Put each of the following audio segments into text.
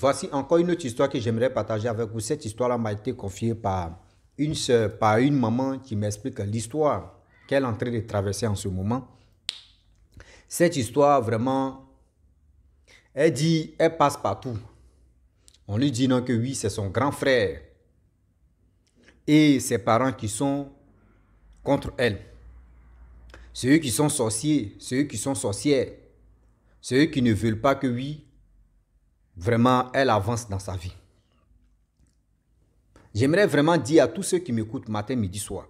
Voici encore une autre histoire que j'aimerais partager avec vous. Cette histoire-là m'a été confiée par une sœur, par une maman qui m'explique l'histoire qu'elle est en train de traverser en ce moment. Cette histoire, vraiment, elle dit, elle passe partout. On lui dit non que oui, c'est son grand frère et ses parents qui sont contre elle. C'est eux qui sont sorciers, c'est eux qui sont sorcières. C'est eux qui ne veulent pas que oui, vraiment, elle avance dans sa vie. J'aimerais vraiment dire à tous ceux qui m'écoutent matin, midi, soir.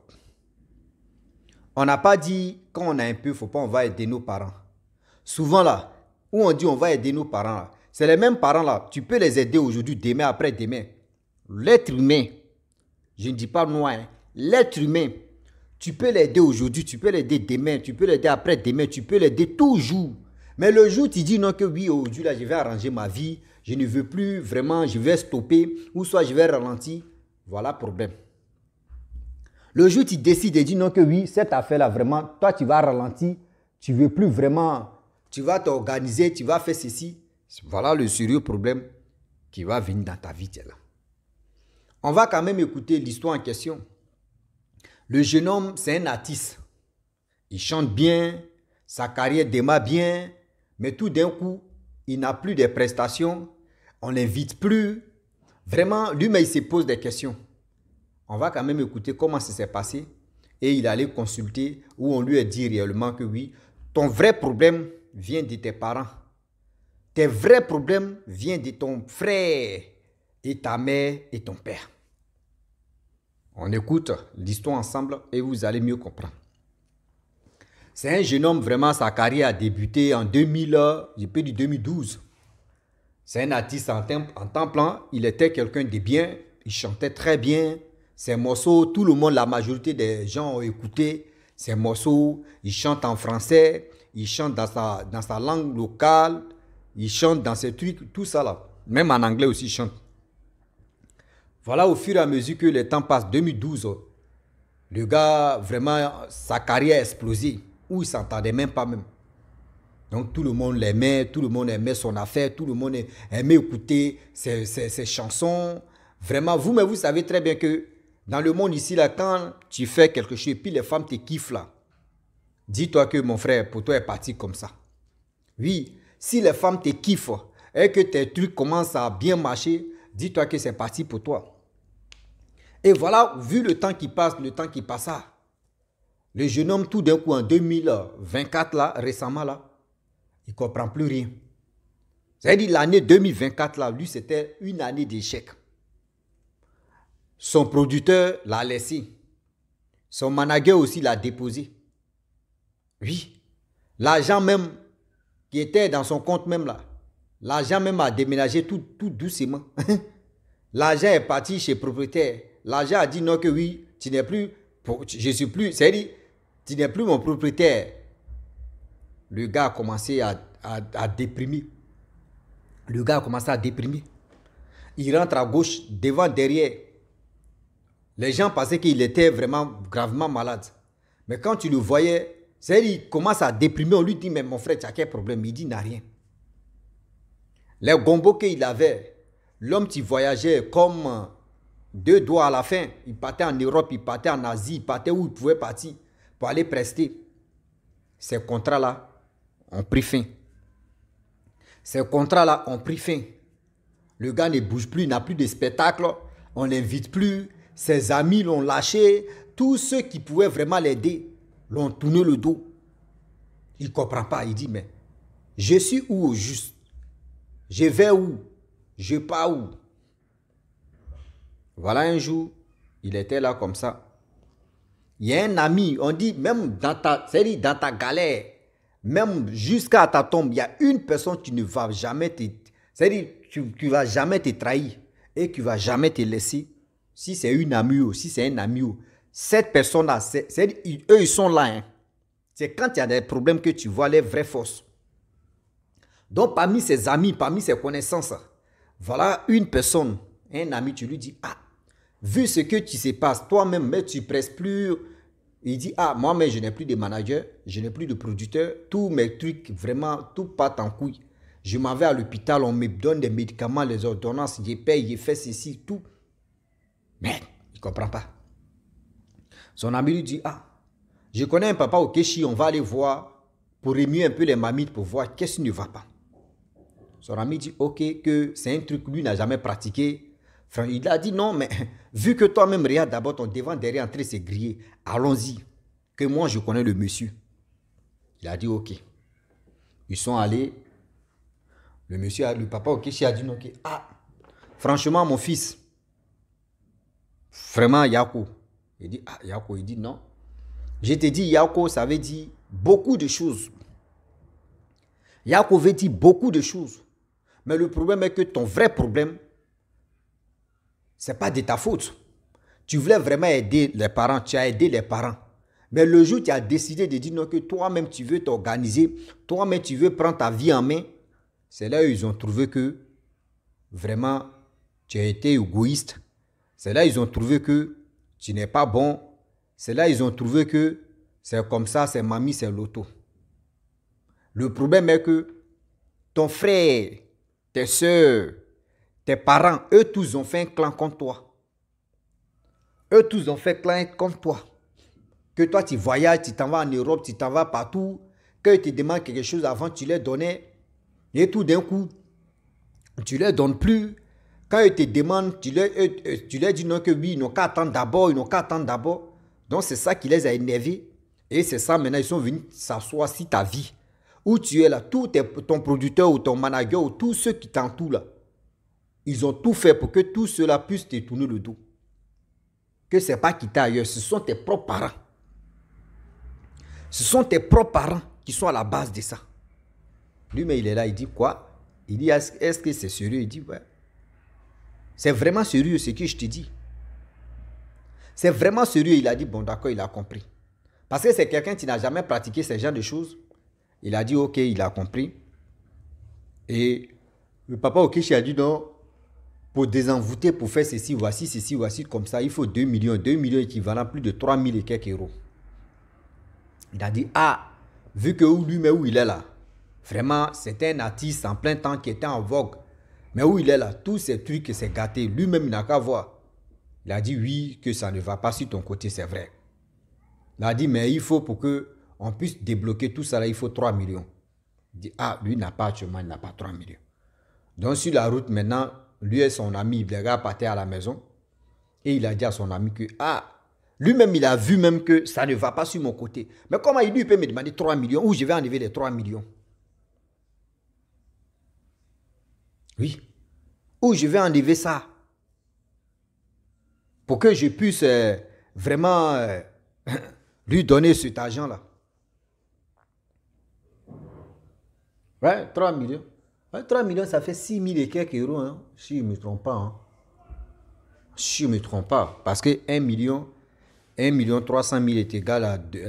On n'a pas dit, quand on a un peu, il ne faut pas, on va aider nos parents. Souvent là, où on dit on va aider nos parents là, c'est les mêmes parents là, tu peux les aider aujourd'hui, demain, après-demain. L'être humain, je ne dis pas noir, hein, l'être humain, tu peux l'aider aujourd'hui, tu peux l'aider demain, tu peux l'aider après-demain, tu peux l'aider toujours. Mais le jour où tu dis non que oui, aujourd'hui là, je vais arranger ma vie, je ne veux plus vraiment, je vais stopper, ou soit je vais ralentir, voilà le problème. Le jour où tu décides de dire non que oui, cette affaire-là, vraiment, toi tu vas ralentir, tu ne veux plus vraiment, tu vas t'organiser, tu vas faire ceci. Voilà le sérieux problème qui va venir dans ta vie. Là. On va quand même écouter l'histoire en question. Le jeune homme, c'est un artiste. Il chante bien, sa carrière démarre bien, mais tout d'un coup, il n'a plus de prestations, on ne l'invite plus. Vraiment, lui-même, il se pose des questions. On va quand même écouter comment ça s'est passé et il allait consulter où on lui a dit réellement que oui, ton vrai problème vient de tes parents. Tes vrais problèmes viennent de ton frère et ta mère et ton père. On écoute l'histoire ensemble et vous allez mieux comprendre. C'est un jeune homme, vraiment, sa carrière a débuté en 2012. C'est un artiste en temps plein. Il était quelqu'un de bien. Il chantait très bien. Ses morceaux, tout le monde, la majorité des gens ont écouté ses morceaux. Il chante en français. Il chante dans sa langue locale. Il chante dans ses trucs, tout ça là. Même en anglais aussi, il chante. Voilà, au fur et à mesure que le temps passe, 2012, le gars, vraiment, sa carrière a explosé. Où il ne s'entendait même pas même. Donc tout le monde l'aimait, tout le monde aimait son affaire, tout le monde aimait écouter ses chansons. Vraiment, vous-même, vous savez très bien que dans le monde ici, là, quand tu fais quelque chose, et puis les femmes te kiffent là, dis-toi que mon frère, pour toi, est parti comme ça. Oui, si les femmes te kiffent et que tes trucs commencent à bien marcher, dis-toi que c'est parti pour toi. Et voilà, vu le temps qui passe, le jeune homme, tout d'un coup, en 2024, là, récemment, là, il ne comprend plus rien. C'est-à-dire l'année 2024, là, lui, c'était une année d'échec. Son producteur l'a laissé. Son manager aussi l'a déposé. Oui. L'argent même qui était dans son compte même là, l'argent même a déménagé tout doucement. L'argent est parti chez le propriétaire. L'argent a dit non que oui, tu n'es plus, je suis plus, c'est-à-dire, tu n'es plus mon propriétaire. Le gars a commencé à déprimer. Le gars a commencé à déprimer. Il rentre à gauche, devant, derrière. Les gens pensaient qu'il était vraiment gravement malade. Mais quand tu le voyais, c'est-à-dire, il commence à déprimer. On lui dit, mais mon frère, tu as quel problème? Il dit, il n'a rien. Les gombos qu'il avait, l'homme qui voyageait comme deux doigts à la fin. Il partait en Europe, il partait en Asie, il partait où il pouvait partir pour aller prester. Ces contrats-là ont pris fin. Ces contrats-là ont pris fin. Le gars ne bouge plus, il n'a plus de spectacle, on ne l'invite plus. Ses amis l'ont lâché. Tous ceux qui pouvaient vraiment l'aider l'ont tourné le dos. Il ne comprend pas. Il dit, mais je suis où au juste? Je vais où? Je pars où? Voilà un jour, il était là comme ça. Il y a un ami, on dit, même dans ta galère, même jusqu'à ta tombe, il y a une personne qui ne va jamais te... C'est-à-dire, tu vas jamais te trahir et qui ne va jamais te laisser. Si c'est une amie ou si c'est un ami, cette personne-là, eux, ils sont là. Hein. C'est quand il y a des problèmes que tu vois les vraies forces. Donc, parmi ses amis, parmi ses connaissances, voilà une personne, un ami, tu lui dis, ah, vu ce que tu se passe, toi-même, mais tu ne presses plus. Il dit, ah, moi-même, je n'ai plus de manager, je n'ai plus de producteur, tous mes trucs, vraiment, tout part en couille. Je m'en vais à l'hôpital, on me donne des médicaments, les ordonnances, je paye, je fais ceci, tout. Mais il ne comprend pas. Son ami lui dit, ah, je connais un papa au Kéchi, on va aller voir pour remuer un peu les mamites pour voir qu'est-ce qui ne va pas. Son ami dit, ok, que c'est un truc que lui n'a jamais pratiqué. Il a dit, non, mais vu que toi-même, regarde d'abord ton devant derrière en train de se griller, allons-y, que moi je connais le monsieur. Il a dit, ok. Ils sont allés. Le monsieur, le papa au Kéchi a dit, non, ok, ah, franchement, mon fils, vraiment, Yako. Il dit, ah, Yako, il dit, non. Je te dis, Yako, ça veut dire beaucoup de choses. Yako veut dire beaucoup de choses. Mais le problème est que ton vrai problème, ce n'est pas de ta faute. Tu voulais vraiment aider les parents, tu as aidé les parents. Mais le jour où tu as décidé de dire non, que toi-même tu veux t'organiser, toi-même tu veux prendre ta vie en main, c'est là où ils ont trouvé que vraiment tu as été égoïste. C'est là où ils ont trouvé que tu n'es pas bon. C'est là où ils ont trouvé que c'est comme ça, c'est mamie, c'est l'auto. Le problème est que ton frère, tes soeurs, tes parents, eux tous ont fait un clan contre toi. Eux tous ont fait un clan contre toi. Que toi tu voyages, tu t'en vas en Europe, tu t'en vas partout. Quand ils te demandent quelque chose avant, tu leur donnais. Et tout d'un coup, tu leur donnes plus. Quand ils te demandent, tu leur dis non que oui, ils n'ont qu'à attendre d'abord, ils n'ont qu'à attendre d'abord. Donc c'est ça qui les a énervés. Et c'est ça maintenant, ils sont venus s'asseoir sur ta vie. Où tu es là, tout ton producteur ou ton manager ou tous ceux qui t'entourent là, ils ont tout fait pour que tout cela puisse te tourner le dos. Que ce n'est pas quitter ailleurs, ce sont tes propres parents. Ce sont tes propres parents qui sont à la base de ça. Lui, mais il est là, il dit quoi? Il dit, est-ce que c'est sérieux? Il dit, ouais. C'est vraiment sérieux ce que je te dis. C'est vraiment sérieux. Il a dit, bon d'accord, il a compris. Parce que c'est quelqu'un qui n'a jamais pratiqué ce genre de choses. Il a dit, ok, il a compris. Et le papa Okishi a dit, non, pour désenvoûter, pour faire ceci, voici, comme ça, il faut 2 millions. 2 millions équivalent à plus de 3 000 et quelques euros. Il a dit, ah, vu que lui, mais où il est là, vraiment, c'était un artiste en plein temps qui était en vogue. Mais où il est là, tous ces trucs, c'est gâté. Lui-même, il n'a qu'à voir. Il a dit, oui, que ça ne va pas sur ton côté, c'est vrai. Il a dit, mais il faut pour qu'on puisse débloquer tout ça, là, il faut 3 millions. Il dit, ah, lui n'a pas actuellement, il n'a pas 3 millions. Donc, sur la route, maintenant, lui et son ami, les gars partaient à la maison. Et il a dit à son ami que, ah, lui-même, il a vu même que ça ne va pas sur mon côté. Mais comment il peut me demander 3 millions où je vais enlever les 3 millions? Oui. Où je vais enlever ça? Pour que je puisse vraiment lui donner cet argent-là. Ouais, 3 millions. Ouais, 3 millions, ça fait 6 000 et quelques euros, hein, si je ne me trompe pas. Hein. Si je ne me trompe pas. Parce que 1 million 300 000 est égal à 2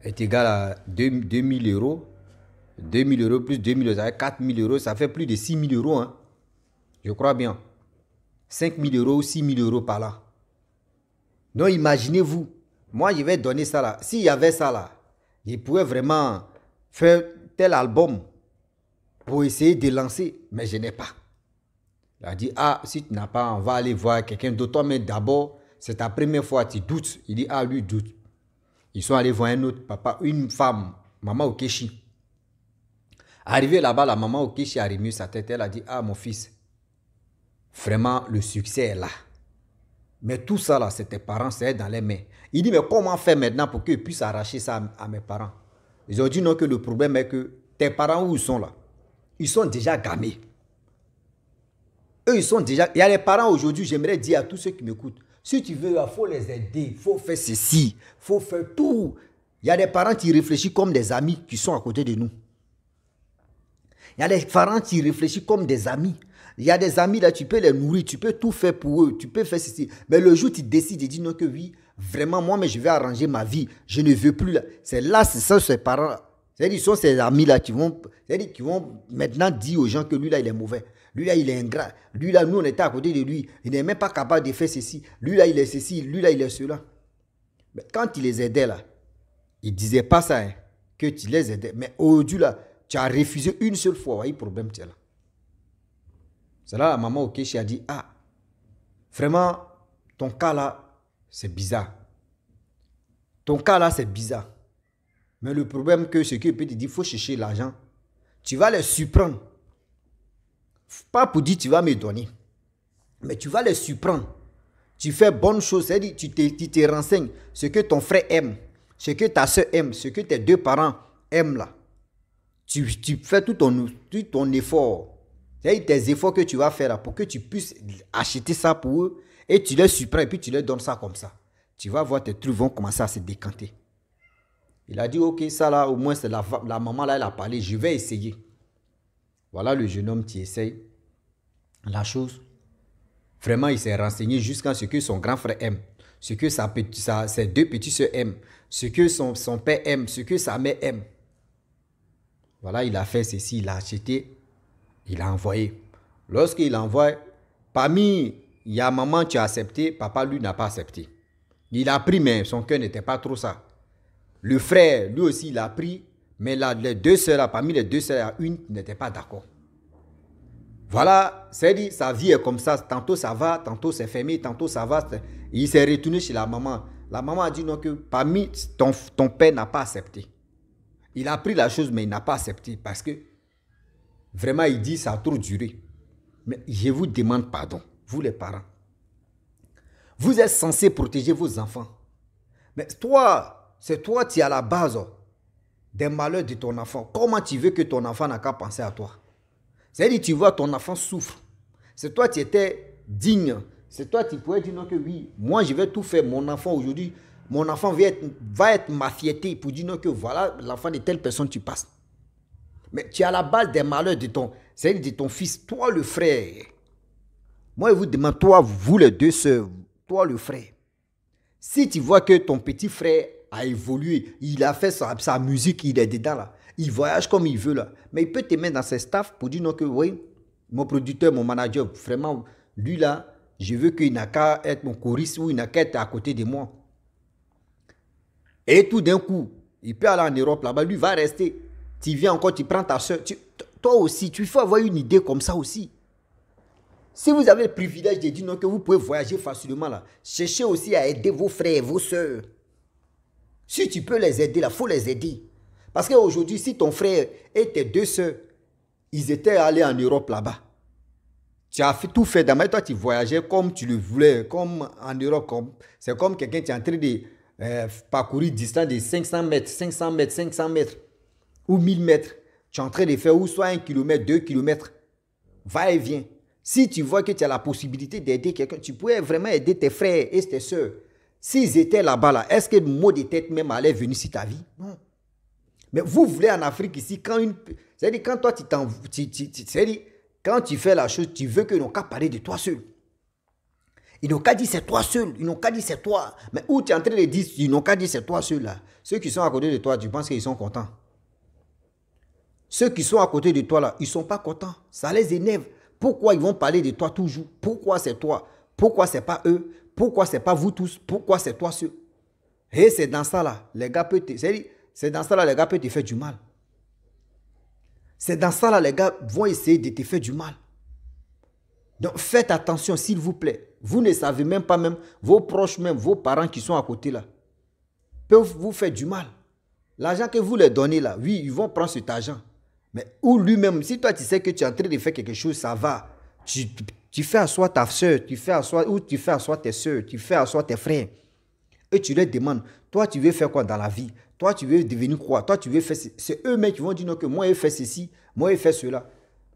000 euros. 2 000 euros plus 2 000 euros, ça fait 4 000 euros. Ça fait plus de 6 000 euros. Hein. Je crois bien. 5 000 euros ou 6 000 euros par là. Donc imaginez-vous. Moi, je vais donner ça là. S'il y avait ça là, je pourrais vraiment faire tel album pour essayer de lancer. Mais je n'ai pas. Il a dit, ah, si tu n'as pas, on va aller voir quelqu'un d'autre. Mais d'abord, c'est ta première fois, tu doutes. Il dit, ah, lui doute. Ils sont allés voir un autre papa, une femme, maman Okechi. Arrivé là-bas, la maman Okechi a remué sa tête. Elle a dit, ah, mon fils, vraiment, le succès est là. Mais tout ça, là, c'est tes parents, c'est dans les mains. Il dit, mais comment faire maintenant pour qu'ils puissent arracher ça à mes parents? Ils ont dit non, que le problème est que tes parents, où ils sont là, ils sont déjà gamés. Eux, ils sont déjà... Il y a les parents aujourd'hui, j'aimerais dire à tous ceux qui m'écoutent, si tu veux, il faut les aider, il faut faire ceci, il faut faire tout. Il y a des parents qui réfléchissent comme des amis qui sont à côté de nous. Il y a des parents qui réfléchissent comme des amis. Il y a des amis là, tu peux les nourrir, tu peux tout faire pour eux, tu peux faire ceci. Mais le jour où tu décides de dire non que oui, vraiment, moi, mais je vais arranger ma vie, je ne veux plus là. C'est là, c'est ça, ces parents. C'est-à-dire, ce sont ces amis là qui vont maintenant dire aux gens que lui là, il est mauvais. Lui là, il est ingrat. Lui là, nous, on était à côté de lui. Il n'est même pas capable de faire ceci. Lui là, il est ceci. Lui là, il est cela. Mais quand il les aidait là, il ne disait pas ça, hein, que tu les aidais. Mais aujourd'hui là, Tu as refusé une seule fois, voyez, problème, tu es là. C'est là la maman au Kéchi a dit, ah, vraiment, ton cas là, c'est bizarre. Ton cas là, c'est bizarre. Mais le problème que ce qu'il peut te dire, il faut chercher l'argent. Tu vas les surprendre. Pas pour dire tu vas me donner. Mais tu vas les surprendre. Tu fais bonne chose, c'est-à-dire tu te renseignes ce que ton frère aime, ce que ta soeur aime, ce que tes deux parents aiment là. Tu fais tout ton effort. C'est-à-dire tes efforts que tu vas faire là pour que tu puisses acheter ça pour eux et tu les surprends et puis tu leur donnes ça comme ça. Tu vas voir tes trucs vont commencer à se décanter. Il a dit, ok, ça là, au moins, c'est la maman là, elle a parlé, je vais essayer. Voilà le jeune homme qui essaye la chose. Vraiment, il s'est renseigné jusqu'à ce que son grand frère aime, ce que ses deux petits soeurs aiment, ce que son père aime, ce que sa mère aime. Voilà, il a fait ceci, il a acheté, il a envoyé. Lorsqu'il envoie, parmi, il y a maman qui a accepté, papa lui n'a pas accepté. Il a pris, mais son cœur n'était pas trop ça. Le frère, lui aussi, il a pris, mais là, les deux sœurs, là, parmi les deux sœurs, une n'était pas d'accord. Voilà, c'est-à-dire, sa vie est comme ça. Tantôt ça va, tantôt c'est fermé, tantôt ça va. Il s'est retourné chez la maman. La maman a dit non, que parmi ton père n'a pas accepté. Il a pris la chose, mais il n'a pas accepté parce que vraiment, il dit ça a trop duré. Mais je vous demande pardon, vous les parents. Vous êtes censés protéger vos enfants. Mais toi, c'est toi qui es à la base des malheurs de ton enfant. Comment tu veux que ton enfant n'a qu'à penser à toi? C'est-à-dire, tu vois, ton enfant souffre. C'est toi qui étais digne. C'est toi qui pourrais dire non que oui, moi je vais tout faire. Mon enfant aujourd'hui, mon enfant va être ma fierté pour dire non que voilà l'enfant de telle personne tu passes. Mais tu es à la base des malheurs de c'est-à-dire de ton fils, toi le frère. Moi je vous demande, toi, vous les deux sœurs, toi le frère. Si tu vois que ton petit frère a évolué, il a fait sa musique, il est dedans là. Il voyage comme il veut là. Mais il peut te mettre dans ses staffs pour dire non que oui, mon producteur, mon manager, vraiment, lui là, je veux qu'il n'a qu'à être mon choriste ou il n'a qu'à être à côté de moi. Et tout d'un coup, il peut aller en Europe là-bas, lui va rester. Tu viens encore, tu prends ta soeur. Toi aussi, tu faut avoir une idée comme ça aussi. Si vous avez le privilège de dire non que vous pouvez voyager facilement là, cherchez aussi à aider vos frères et vos soeurs. Si tu peux les aider là, il faut les aider. Parce qu'aujourd'hui, si ton frère et tes deux soeurs, ils étaient allés en Europe là-bas, tu as tout fait d'abord, toi tu voyageais comme tu le voulais, comme en Europe, c'est comme quelqu'un qui est en train de parcourir distance de 500 mètres, 500 mètres, 500 mètres ou 1000 mètres. Tu es en train de faire ou soit 1 kilomètre, 2 kilomètres, va et viens. Si tu vois que tu as la possibilité d'aider quelqu'un, tu pourrais vraiment aider tes frères et tes soeurs. S'ils étaient là-bas, là, est-ce que le mot de tête même allait venir sur ta vie? Non. Mais vous voulez en Afrique ici, c'est-à-dire quand toi c'est-à-dire quand tu fais la chose, tu veux qu'ils n'ont qu'à parler de toi seul. Ils n'ont qu'à dire c'est toi seul, ils n'ont qu'à dire c'est toi. Mais où tu es en train de dire, ils n'ont qu'à dire c'est toi seul là. Ceux qui sont à côté de toi, tu penses qu'ils sont contents. Ceux qui sont à côté de toi là, ils ne sont pas contents. Ça les énerve. Pourquoi ils vont parler de toi toujours? Pourquoi c'est toi? Pourquoi c'est pas eux? Pourquoi c'est pas vous tous? Pourquoi c'est toi seul? Et c'est dans ça là, les gars peuvent te... C'est dans ça là, les gars peuvent te faire du mal. C'est dans ça là, les gars vont essayer de te faire du mal. Donc faites attention s'il vous plaît. Vous ne savez même pas même, vos proches même, vos parents qui sont à côté là, peuvent vous faire du mal. L'argent que vous leur donnez là, oui, ils vont prendre cet argent. Mais ou lui-même, si toi tu sais que tu es en train de faire quelque chose, ça va. Tu fais asseoir ta soeur, tu fais asseoir tes soeurs, tu fais asseoir tes frères. Et tu leur demandes, toi tu veux faire quoi dans la vie? Toi tu veux devenir quoi? Toi tu veux faire... C'est eux-mêmes qui vont dire non, que moi je fais ceci, moi je fais cela.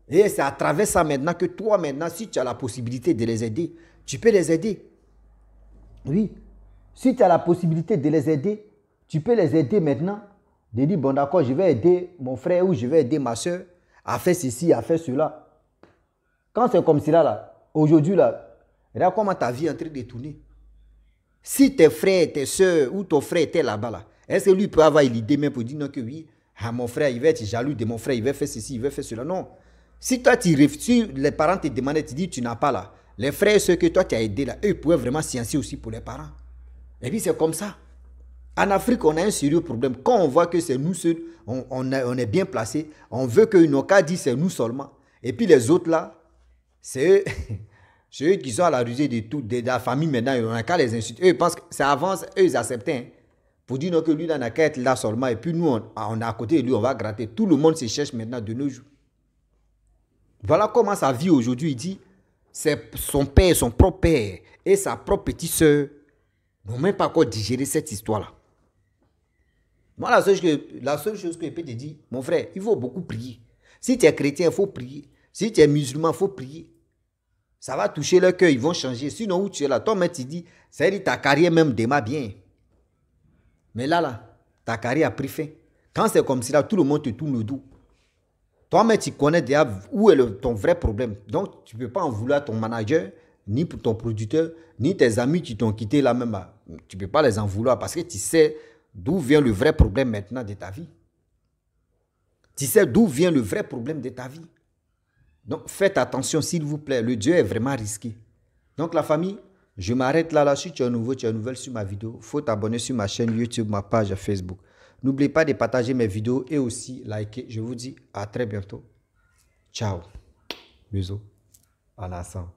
Et c'est à travers ça maintenant que toi maintenant, si tu as la possibilité de les aider, tu peux les aider. Oui. Si tu as la possibilité de les aider, tu peux les aider maintenant. De dire, bon d'accord, je vais aider mon frère ou je vais aider ma soeur à faire ceci, à faire cela. Quand c'est comme cela là, aujourd'hui là, regarde comment ta vie est en train de tourner. Si tes frères, tes soeurs ou ton frère était là-bas, là, est-ce que lui peut avoir l'idée même pour dire non que oui, ah, mon frère, il va être jaloux de mon frère, il va faire ceci, il va faire cela. Non. Si toi, si les parents te demandent, tu dis tu n'as pas là, les frères et ceux que toi tu as aidés là, eux pouvaient vraiment sciencer aussi pour les parents. Et puis c'est comme ça. En Afrique, on a un sérieux problème. Quand on voit que c'est nous seuls, on est bien placés, on veut qu'ils n'ont qu'à dire c'est nous seulement. Et puis les autres là, c'est eux, c'est eux qui sont à la rusée de tout, de la famille maintenant, on n'a qu'à les insulter. Eux, ils pensent que ça avance, eux, ils acceptaient. Hein. Pour dire non, que lui, là, n'a qu'à être là seulement. Et puis nous, on est à côté de lui, on va gratter. Tout le monde se cherche maintenant de nos jours. Voilà comment sa vie aujourd'hui. Il dit, c'est son père, son propre père et sa propre petite soeur n'ont même pas encore digéré cette histoire-là. Moi, la seule chose que je peux te dire, mon frère, il faut beaucoup prier. Si tu es chrétien, il faut prier. Si tu es musulman, il faut prier. Ça va toucher leur cœur, ils vont changer. Sinon, où tu es là, toi-même, tu dis, ça veut dire ta carrière même démarre bien. Mais là, ta carrière a pris fin. Quand c'est comme ça, tout le monde te tourne le dos. Toi-même, tu connais déjà où est ton vrai problème. Donc, tu ne peux pas en vouloir à ton manager, ni pour ton producteur, ni tes amis qui t'ont quitté là même. Tu ne peux pas les en vouloir parce que tu sais d'où vient le vrai problème maintenant de ta vie. Tu sais d'où vient le vrai problème de ta vie. Donc, faites attention, s'il vous plaît. Le Dieu est vraiment risqué. Donc, la famille, je m'arrête là. Si tu es nouveau, tu es nouvelle sur ma vidéo, il faut t'abonner sur ma chaîne YouTube, ma page Facebook. N'oubliez pas de partager mes vidéos et aussi liker. Je vous dis à très bientôt. Ciao. Bisous. En ensemble.